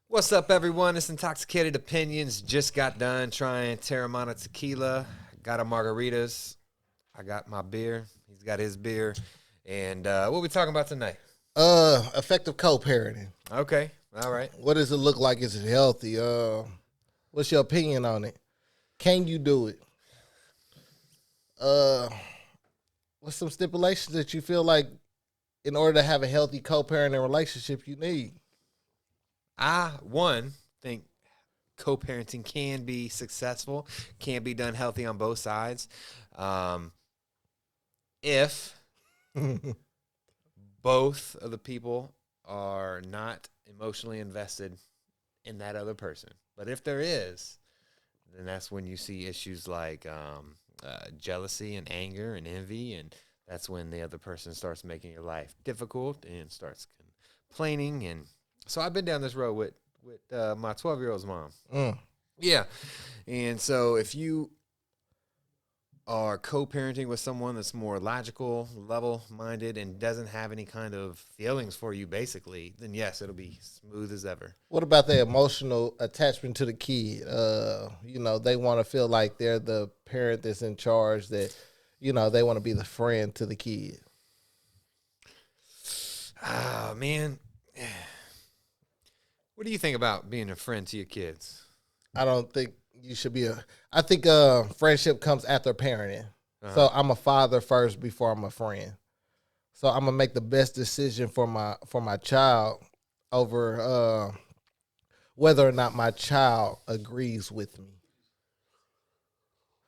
What's up, everyone? It's Intoxicated Opinions. Just got done trying Terramana tequila. Got a margaritas. I got my beer. He's got his beer. And what we talking about tonight? Effective co-parenting. Okay. All right. What does it look like? Is it healthy? What's your opinion on it? Can you do it? Uh, what's some stipulations that you feel like in order to have a healthy co-parenting relationship you need? I think co-parenting can be successful, can be done healthy on both sides. If both of the people are not emotionally invested in that other person. But if there is, then that's when you see issues like jealousy and anger and envy, and that's when the other person starts making your life difficult and starts complaining. And so I've been down this road with my 12-year-old's mom. Yeah, and so if you are co-parenting with someone that's more logical, level-minded, and doesn't have any kind of feelings for you, basically, then yes, it'll be smooth as ever. What about the emotional attachment to the kid? They want to feel like they're the parent that's in charge, that, they want to be the friend to the kid. Ah, man. What do you think about being a friend to your kids? I don't think you should be I think friendship comes after parenting. So I'm a father first before I'm a friend. So I'm gonna make the best decision for my child over whether or not my child agrees with me.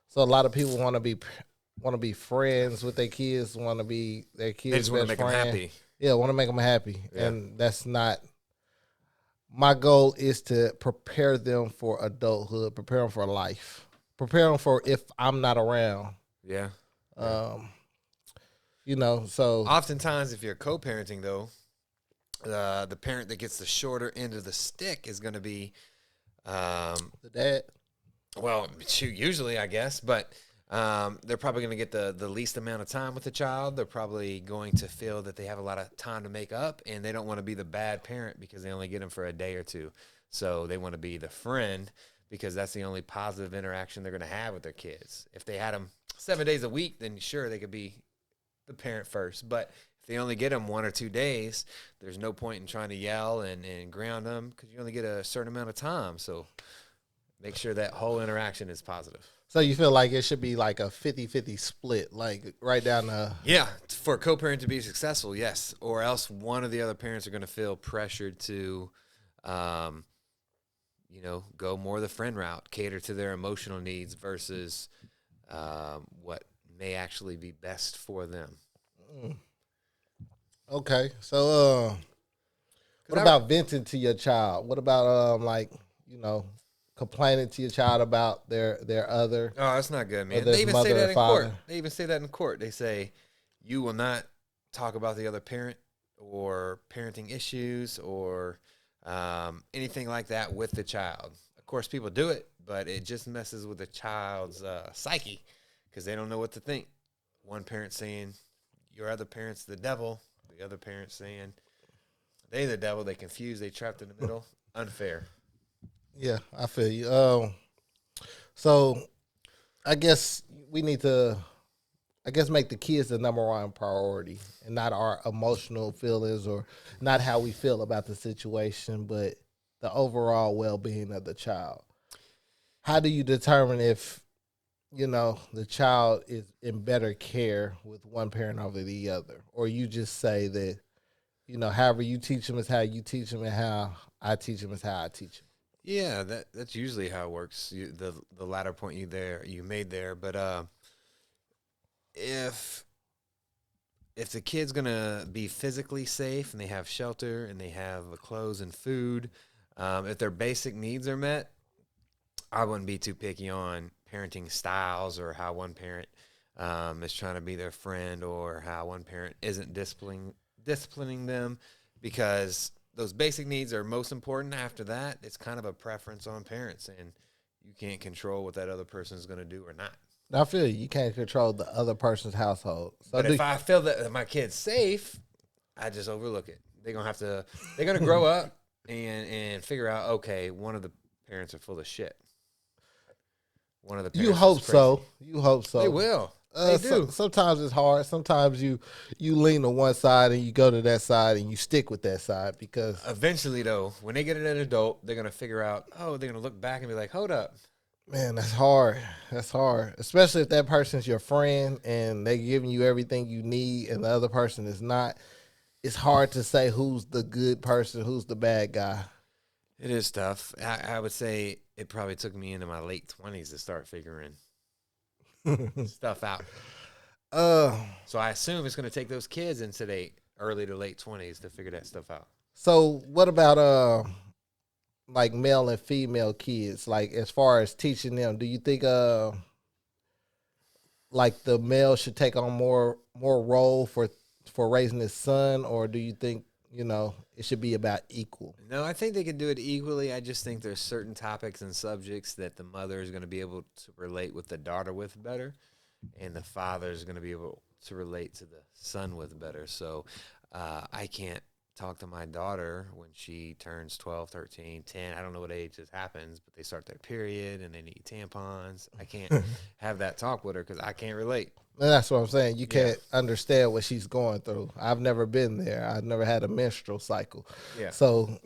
So a lot of people want to be friends with their kids, want to be their They kids' just want to best make them friend. happy. Yeah, want to make them happy, Yeah. and that's not. My goal is to prepare them for adulthood, prepare them for life, prepare them for if I'm not around. Yeah. Um, so Oftentimes, if you're co-parenting, though, the parent that gets the shorter end of the stick is going to be, the dad. well, shoot, usually, I guess, but they're probably going to get the least amount of time with the child. They're probably going to feel that they have a lot of time to make up, and they don't want to be the bad parent because they only get them for a day or two. So they want to be the friend because that's the only positive interaction they're going to have with their kids. If they had them 7 days a week, then sure, they could be the parent first. But if they only get them 1 or 2 days, there's no point in trying to yell and ground them because you only get a certain amount of time. So make sure that whole interaction is positive. So you feel like it should be like a 50-50 split, like right down the. Yeah, for a co-parent to be successful, yes. Or else one of the other parents are going to feel pressured to, go more the friend route, cater to their emotional needs versus what may actually be best for them. Okay, so what about venting to your child? What about complaining to your child about their other Oh, that's not good, man. their They even say mother that or in father? court. They even say that in court. They say you will not talk about the other parent or parenting issues or anything like that with the child. Of course, people do it, but it just messes with the child's psyche because they don't know what to think. One parent saying your other parent's the devil. The other parent saying they the devil. They confused. They trapped in the middle. Unfair. Yeah, I feel you. So I guess we need to, make the kids the number one priority and not our emotional feelings or not how we feel about the situation, but the overall well-being of the child. How do you determine if, the child is in better care with one parent over the other? Or you just say that, however you teach them is how you teach them and how I teach them is how I teach them? Yeah, that's usually how it works. The latter point you made there, but if the kid's gonna be physically safe and they have shelter and they have clothes and food, if their basic needs are met, I wouldn't be too picky on parenting styles or how one parent is trying to be their friend or how one parent isn't disciplining them because those basic needs are most important. After that, it's kind of a preference on parents, and you can't control what that other person is going to do or not. I feel you can't control the other person's household. So But if I feel that my kid's safe, I just overlook it. They're gonna grow up. and figure out, okay, one of the parents are full of shit. One of the You parents is hope crazy. so. You hope They so. will. They So, do. sometimes it's hard. Sometimes you lean to one side and you go to that side and you stick with that side because Eventually, though, when they get an adult, they're gonna figure out. Oh, they're gonna look back and be like, "Hold up, man, that's hard. That's hard, especially if that person's your friend and they giving you everything you need and the other person is not. It's hard to say who's the good person, who's the bad guy. it is tough." I would say it probably took me into my late 20s to start figuring stuff out. uh, So I assume it's gonna take those kids into their early to late 20s to figure that stuff out. so what about like male and female kids? Like as far as teaching them, do you think like the male should take on more role for raising his son, or do you think it should be about equal? No, I think they can do it equally. I just think there's certain topics and subjects that the mother is going to be able to relate with the daughter with better, and the father is going to be able to relate to the son with better. So I can't talk to my daughter when she turns 12, 13, 10. I don't know what age this happens, but they start their period and they need tampons. I can't have that talk with her because I can't relate. And that's what I'm saying. You Yeah. can't understand what she's going through. I've never been there. I've never had a menstrual cycle. Yeah. So,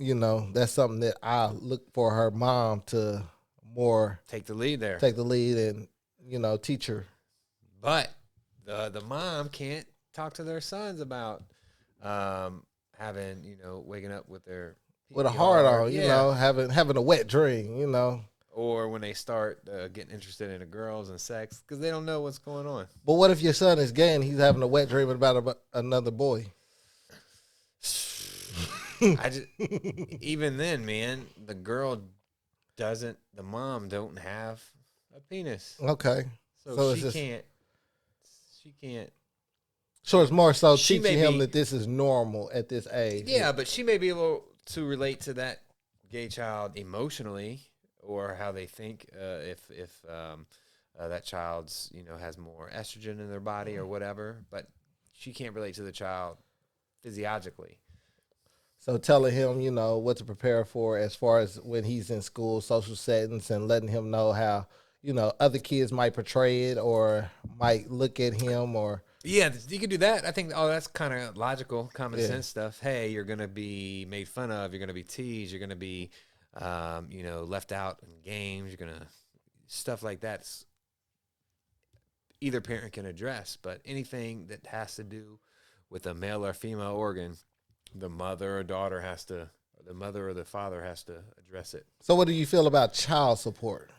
that's something that I look for her mom to more Take the lead there. take the lead and, teach her. But the mom can't talk to their sons about having, waking up with their With a pee hard on, Yeah. having a wet dream. Or when they start getting interested in the girls and sex because they don't know what's going on. But what if your son is gay and he's having a wet dream about another boy? I just even then, man, the mom don't have a penis, Okay. so it's she just can't. She can't. so it's more so She may teaching him be, that this is normal at this age. yeah, but she may be able to relate to that gay child emotionally or how they think if that child's has more estrogen in their body or whatever, but she can't relate to the child physiologically. So telling him, what to prepare for as far as when he's in school, social settings, and letting him know how, other kids might portray it or might look at him or Yeah, you can do that. I think, oh, that's kind of logical, common yeah. sense stuff. Hey, you're going to be made fun of. You're going to be teased. You're going to be, left out in games. You're going to, stuff like that. Either parent can address, but anything that has to do with a male or female organ, the mother or daughter has to, or the mother or the father has to address it. So what do you feel about child support?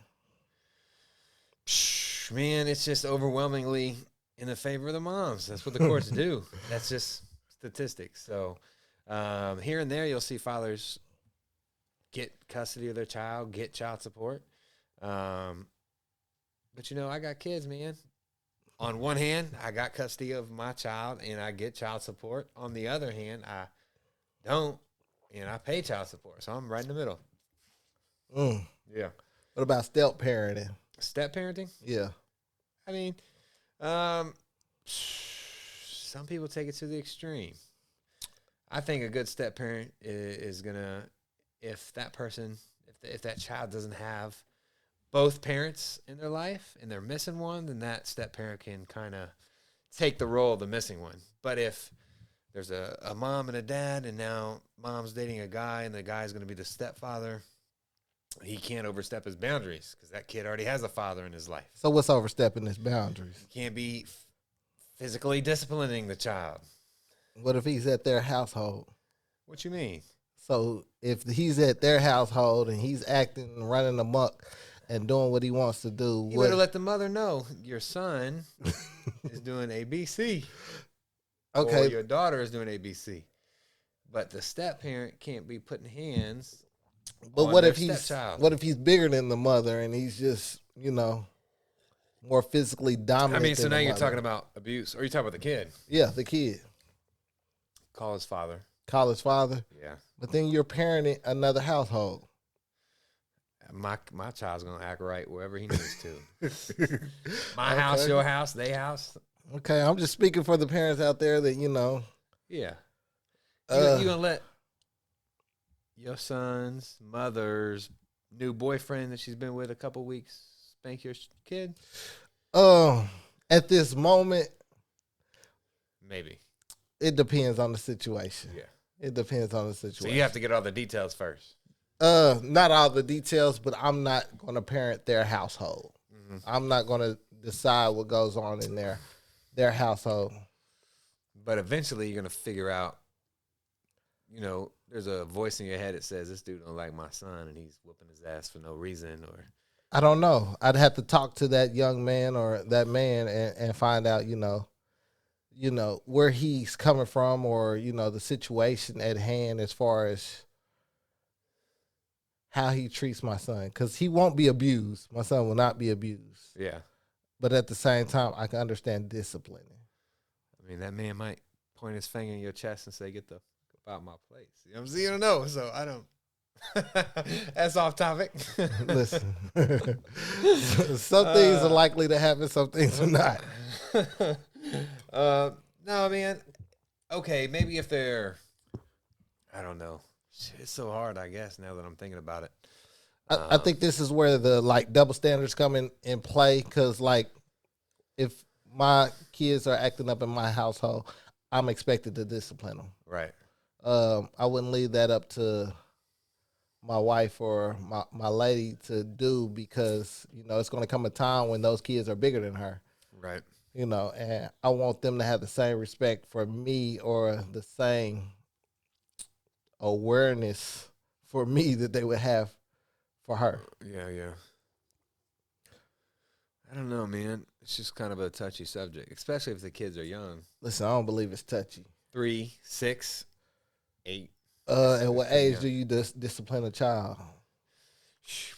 Man, it's just overwhelmingly in the favor of the moms. That's what the courts do. That's just statistics. So here and there, you'll see fathers get custody of their child, get child support. But I got kids, man. On one hand, I got custody of my child and I get child support. On the other hand, I don't and I pay child support. So I'm right in the middle. Mm. Yeah. What about step parenting? Step parenting? Yeah. I mean, some people take it to the extreme. I think a good step parent is gonna, if that person, if that child doesn't have both parents in their life and they're missing one, then that step parent can kind of take the role of the missing one. But if there's a mom and a dad, and now mom's dating a guy, and the guy's going to be the stepfather, he can't overstep his boundaries because that kid already has a father in his life. So what's overstepping his boundaries? He can't be physically disciplining the child. What if he's at their household? What you mean? So if he's at their household and he's acting and running amok and doing what he wants to do, You better let the mother know your son is doing ABC. okay, Or your daughter is doing ABC. But the step parent can't be putting hands but on what their if he's stepchild. what if he's bigger than the mother and he's just more physically dominant? I mean, so than now the you're mother? talking about abuse, or you're talking about the kid. Yeah, the kid, Call his father. call his father, Yeah. but then you're parenting another household. My child's gonna act right wherever he needs to. My Okay. house, your house, they house. Okay, I'm just speaking for the parents out there that Yeah. Uh, You gonna let your son's mother's new boyfriend that she's been with a couple weeks spank your kid? Um, at this moment, Maybe. it depends on the situation. Yeah. It depends on the So situation. you have to get all the details first. Not all the details, but I'm not going to parent their household. Mm-hmm. I'm not going to decide what goes on in their household. But eventually you're going to figure out, there's a voice in your head that says, this dude don't like my son and he's whooping his ass for no reason. Or I don't know. I'd have to talk to that young man or that man and find out, where he's coming from, or, the situation at hand as far as how he treats my son. Because he won't be abused. My son will not be abused. yeah. But at the same time, I can understand disciplining. I mean, that man might point his finger in your chest and say, get the fuck out my place. You know what I'm saying? You don't know, so I don't. That's off topic. Listen, some things are likely to happen, some things are not. No, man. Okay, maybe if they're, I don't know. Shit, it's so hard, I guess, now that I'm thinking about it. I think this is where the double standards come in play, because if my kids are acting up in my household, I'm expected to discipline them. Right. I wouldn't leave that up to my wife or my lady to do, because it's going to come a time when those kids are bigger than her. Right. And I want them to have the same respect for me, or the same awareness for me that they would have for her. Yeah. I don't know, man. It's just kind of a touchy subject, especially if the kids are young. Listen, I don't believe it's touchy. 3, 6, 8. At what age do you discipline a child?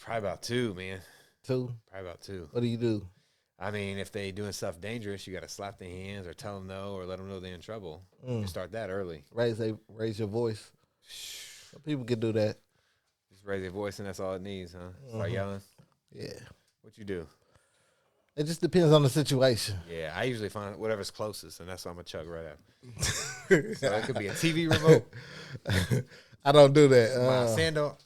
Probably about 2, man. 2? Probably about 2. What do you do? I mean, if they doing stuff dangerous, you got to slap their hands or tell them no, or let them know they're in trouble. You start that early. Raise your voice. People can do that. Just raise your voice, and that's all it needs, huh? Start yelling. Yeah. What you do? It just depends on the situation. Yeah, I usually find whatever's closest, and that's what I'm gonna chug right after. So it could be a TV remote. I don't do that. My sandal.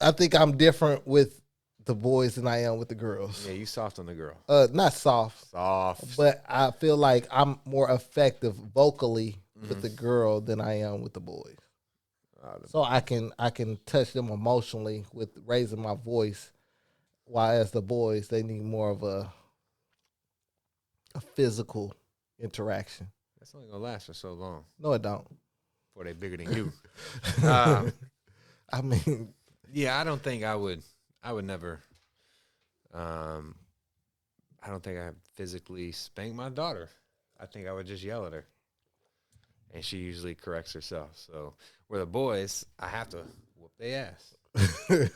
I think I'm different with the boys than I am with the girls. Yeah, you soft on the girl. Not soft. Soft. But I feel like I'm more effective vocally with the girl than I am with the boys. So I can touch them emotionally with raising my voice, while as the boys, they need more of a physical interaction. That's only gonna last for so long. No, it don't. Before they bigger than you. I mean, yeah, I don't think I would. I would never. I don't think I physically spank my daughter. I think I would just yell at her, and she usually corrects herself. So where the boys, I have to whoop their ass. I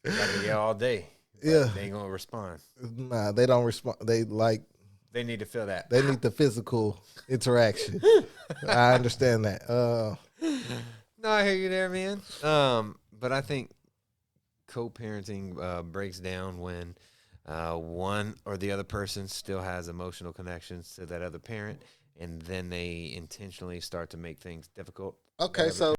can yell all day. Yeah, they ain't gonna respond. Nah, they don't respond. They need to feel that. They need the physical interaction. I understand that. No, I hear you there, man. But I think co-parenting breaks down when one or the other person still has emotional connections to that other parent, and then they intentionally start to make things difficult. Okay, so